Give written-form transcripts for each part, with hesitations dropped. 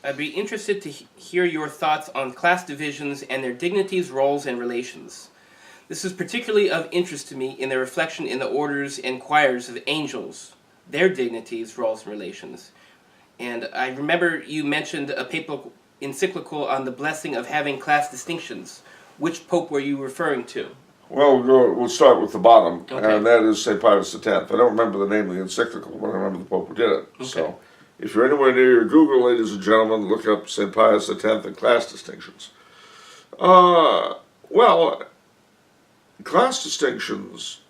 I'd be interested to hear your thoughts on class divisions and their dignities, roles, and relations. This is particularly of interest to me in their reflection in the orders and choirs of angels, their dignities, roles, and relations. And I remember you mentioned a papal encyclical on the blessing of having class distinctions. Which pope were you referring to? Well, we'll start with the bottom, Okay. and that is St. Pius X. I don't remember the name of the encyclical, but I remember the Pope who did it. Okay. So, if you're anywhere near your Google, ladies and gentlemen, look up St. Pius X and class distinctions. Well, class distinctions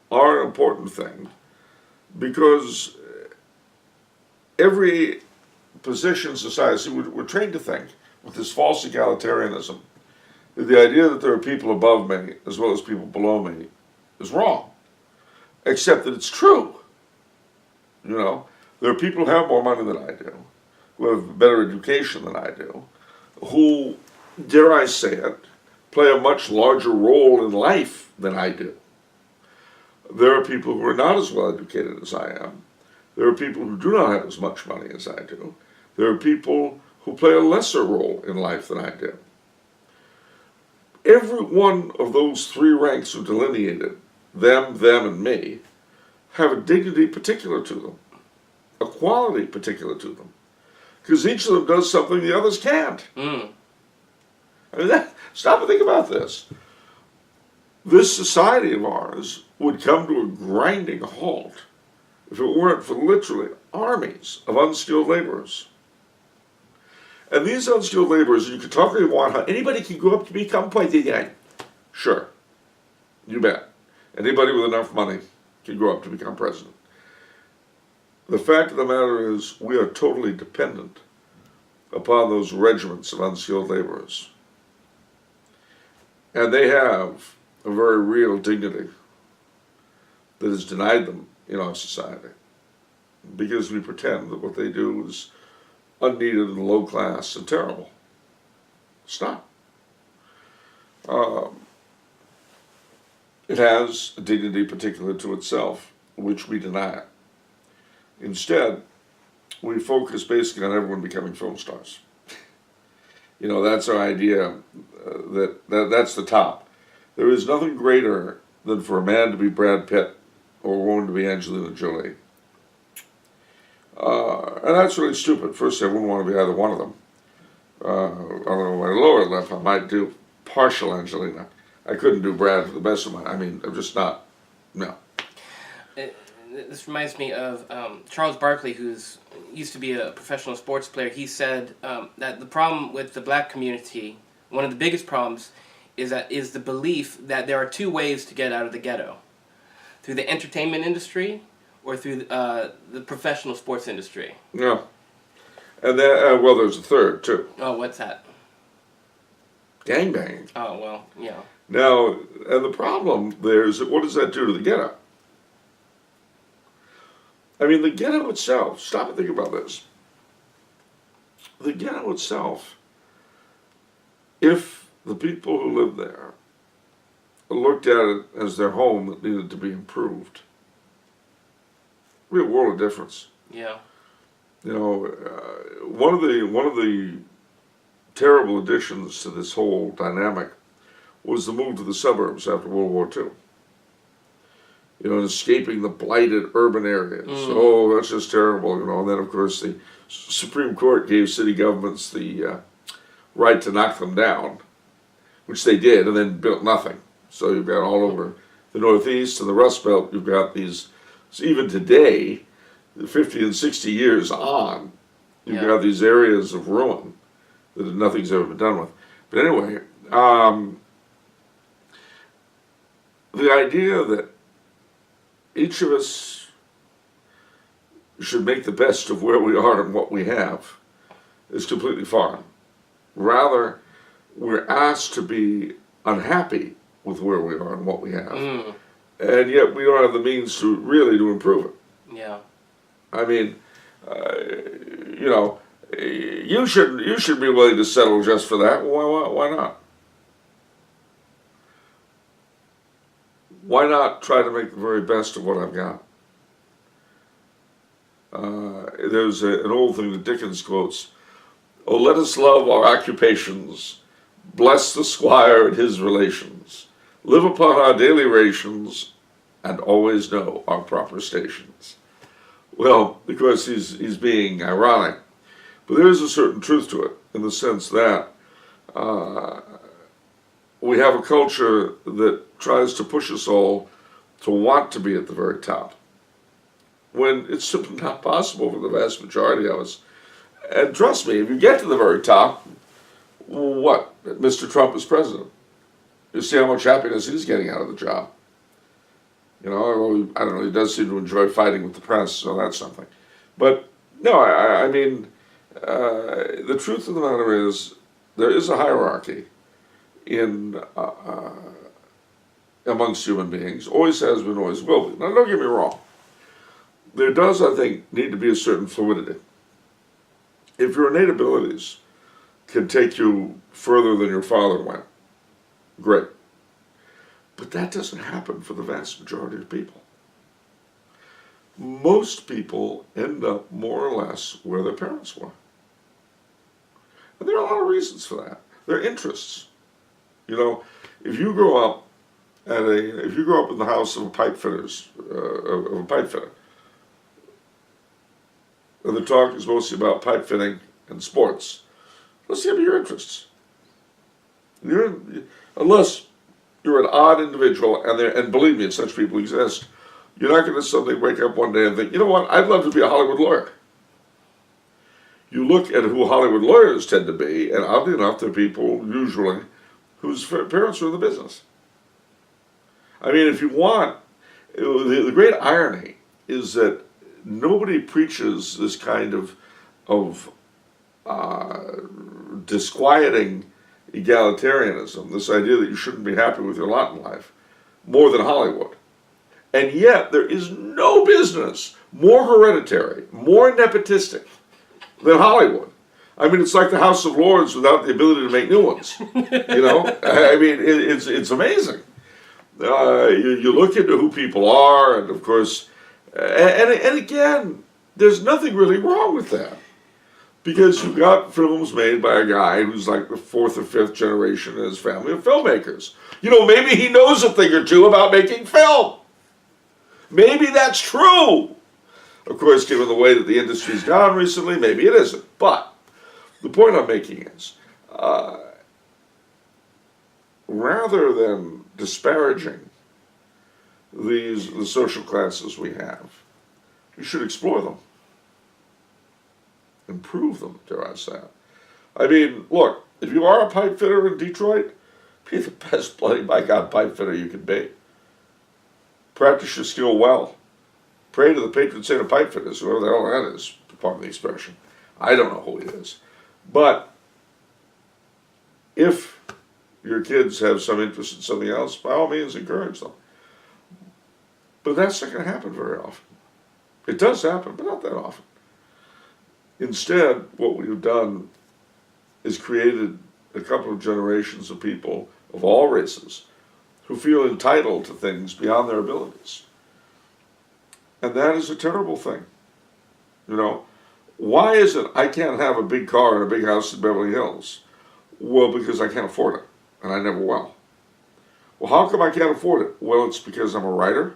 are an important thing because every position in society, we're trained to think with this false egalitarianism, the idea that there are people above me as well as people below me is wrong, except that it's true. You know, there are people who have more money than I do, who have better education than I do, who, dare I say it, play a much larger role in life than I do. There are people who are not as well educated as I am. There are people who do not have as much money as I do. There are people who play a lesser role in life than I do. Every one of those three ranks who delineated, them, and me, have a dignity particular to them, a quality particular to them, because each of them does something the others can't. I mean, stop and think about this. This society of ours would come to a grinding halt if it weren't for literally armies of unskilled laborers. And these unskilled laborers, you can talk if you want, how anybody can go up to become president. Sure, you bet. Anybody with enough money can grow up to become president. The fact of the matter is, we are totally dependent upon those regiments of unskilled laborers. And they have a very real dignity that is denied them in our society because we pretend that what they do is unneeded and low class and terrible. It's not. It has a dignity particular to itself, which we deny it. Instead, we focus basically on everyone becoming film stars. You know, that's our idea, that's the top. There is nothing greater than for a man to be Brad Pitt or a woman to be Angelina Jolie. And that's really stupid. First, I wouldn't want to be either one of them. On my lower left, I might do partial Angelina. I couldn't do Brad for the best of my. I mean, I'm just not. No. This reminds me of Charles Barkley, who's used to be a professional sports player. He said that the problem with the black community, one of the biggest problems, is the belief that there are two ways to get out of the ghetto: through the entertainment industry or through the professional sports industry. Yeah. And then, well, there's a third, too. Oh, what's that? Gangbanging. Oh, well, yeah. Now, and the problem there is that what does that do to the ghetto? I mean, the ghetto itself, stop and think about this. The ghetto itself, if the people who live there looked at it as their home that needed to be improved, it'd be a world of difference. Yeah. You know, one of the terrible additions to this whole dynamic was the move to the suburbs after World War II. You know, escaping the blighted urban areas. Oh, that's just terrible, you know. And then, of course, the Supreme Court gave city governments the right to knock them down, which they did, and then built nothing. So you've got all over the Northeast and the Rust Belt, you've got these, so even today, 50 and 60 years on, you've got these areas of ruin that nothing's ever been done with. But anyway, the idea that each of us should make the best of where we are and what we have is completely foreign. Rather, we're asked to be unhappy with where we are and what we have, and yet we don't have the means to really to improve it. Yeah. I mean, you know, you should be willing to settle just for that. Why not? Why not try to make the very best of what I've got? there's an old thing that Dickens quotes, "Oh, let us love our occupations, bless the squire and his relations, live upon our daily rations, and always know our proper stations." Well, of course, he's being ironic, but there is a certain truth to it, in the sense that we have a culture that tries to push us all to want to be at the very top, when it's simply not possible for the vast majority of us. And trust me, if you get to the very top, what? Mr. Trump is president. You see how much happiness he's getting out of the job. You know, I don't know, he does seem to enjoy fighting with the press, so that's something. But, no, I mean, the truth of the matter is, there is a hierarchy in amongst human beings, always has been, always will be. Now, don't get me wrong. There does, I think, need to be a certain fluidity. If your innate abilities can take you further than your father went, great. But that doesn't happen for the vast majority of people. Most people end up more or less where their parents were. And there are a lot of reasons for that. Their interests. You know, if you grow up in the house of a pipe fitter, and the talk is mostly about pipe fitting and sports, let's see about your interests. Unless you're an odd individual, and believe me, such people exist, you're not going to suddenly wake up one day and think, you know what, I'd love to be a Hollywood lawyer. You look at who Hollywood lawyers tend to be, and oddly enough, they're people, usually, whose parents were in the business. I mean, if you want, the great irony is that nobody preaches this kind of disquieting egalitarianism, this idea that you shouldn't be happy with your lot in life, more than Hollywood. And yet, there is no business more hereditary, more nepotistic than Hollywood. I mean, it's like the House of Lords without the ability to make new ones. You know, I mean, it's amazing. You look into who people are, and of course, and again, there's nothing really wrong with that, because you've got films made by a guy who's like the fourth or fifth generation in his family of filmmakers. You know, maybe he knows a thing or two about making film. Maybe that's true. Of course, given the way that the industry's gone recently, maybe it isn't. But the point I'm making is, rather than disparaging the social classes we have, you should explore them, improve them, dare I say. I mean, look, if you are a pipe fitter in Detroit, be the best bloody by God pipe fitter you can be. Practice your skill well. Pray to the patron saint of pipe fitters, whoever the hell that is, pardon the expression. I don't know who he is. But if your kids have some interest in something else, by all means encourage them. But that's not going to happen very often. It does happen, but not that often. Instead, what we've done is created a couple of generations of people of all races who feel entitled to things beyond their abilities. And that is a terrible thing. You know, why is it I can't have a big car and a big house in Beverly Hills? Well, because I can't afford it, and I never will. Well, how come I can't afford it? Well, it's because I'm a writer,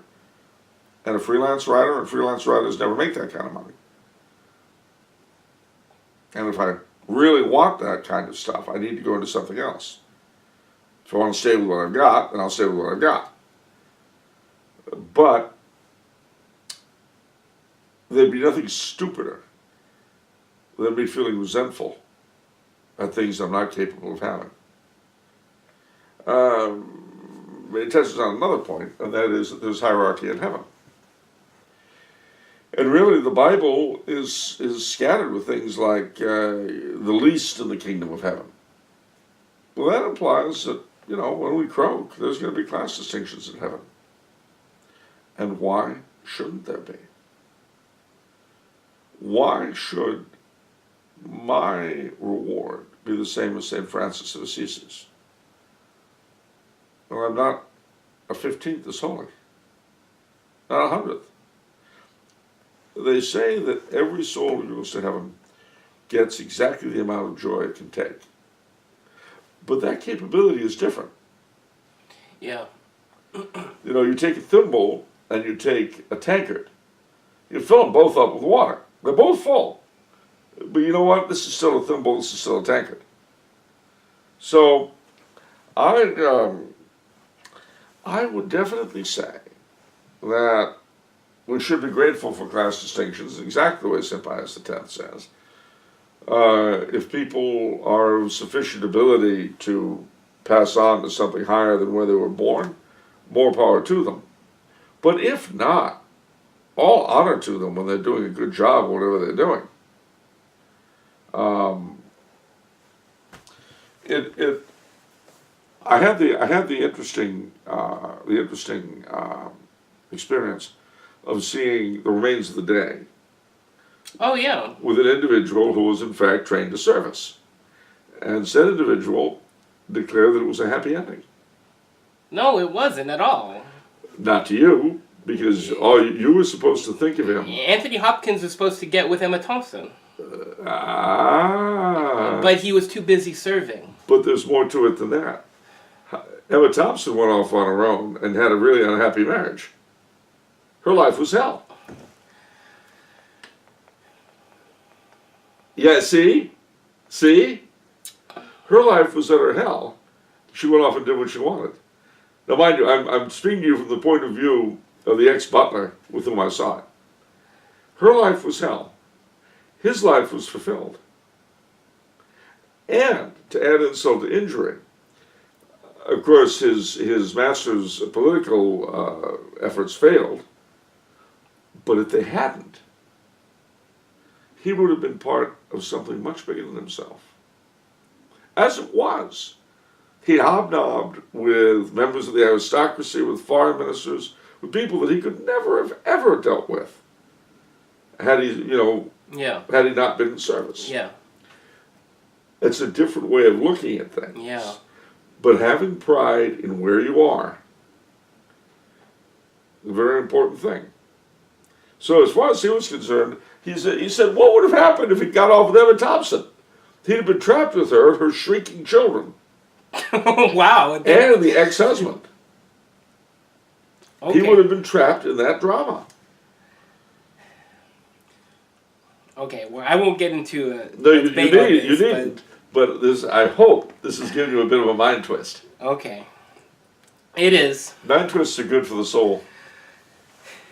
and a freelance writer, and freelance writers never make that kind of money. And if I really want that kind of stuff, I need to go into something else. If I want to stay with what I've got, then I'll stay with what I've got. But there'd be nothing stupider than me feeling resentful at things I'm not capable of having. It touches on another point, and that is that there's hierarchy in heaven. And really, the Bible is scattered with things like the least in the kingdom of heaven. Well, that implies that, you know, when we croak, there's going to be class distinctions in heaven. And why shouldn't there be? Why should my reward be the same as St. Francis of Assisi's? Well, I'm not a 15th as holy, not a 100th. they say that every soul who goes to heaven gets exactly the amount of joy it can take. But that capability is different. Yeah. You know, you take a thimble and you take a tankard. You fill them both up with water. They're both full. But you know what? This is still a thimble, this is still a tankard. So, I would definitely say that we should be grateful for class distinctions, exactly the way St. Pius X says. If people are of sufficient ability to pass on to something higher than where they were born, more power to them. But if not, all honor to them when they're doing a good job, whatever they're doing. I had the interesting experience of seeing the remains of the day. Oh, yeah. With an individual who was in fact trained to service, and said individual declared that it was a happy ending. No, it wasn't at all. Not to you, because all you were supposed to think of him. Anthony Hopkins was supposed to get with Emma Thompson. But But he was too busy serving. there's more to it than that. Emma Thompson went off on her own and had a really unhappy marriage. Her life was hell. Yeah, see? Her life was utter hell. She went off and did what she wanted. Now, mind you, I'm speaking to you from the point of view of the ex-butler with whom I saw it. Her life was hell. His life was fulfilled. And, to add insult to injury, of course, his master's political efforts failed. But if they hadn't, he would have been part of something much bigger than himself. As it was, he hobnobbed with members of the aristocracy, with foreign ministers, with people that he could never have ever dealt with had he, had he not been in service. Yeah. It's a different way of looking at things. Yeah. But having pride in where you are, a very important thing. So as far as he was concerned, he said, what would have happened if he got off with Emma Thompson? He'd have been trapped with her shrieking children. Wow. And the ex-husband. Okay. He would have been trapped in that drama. Okay, well, I won't get into No, a you debate on this, needn't. But this, I hope this is giving you a bit of a mind twist. Okay. It is. Mind twists are good for the soul.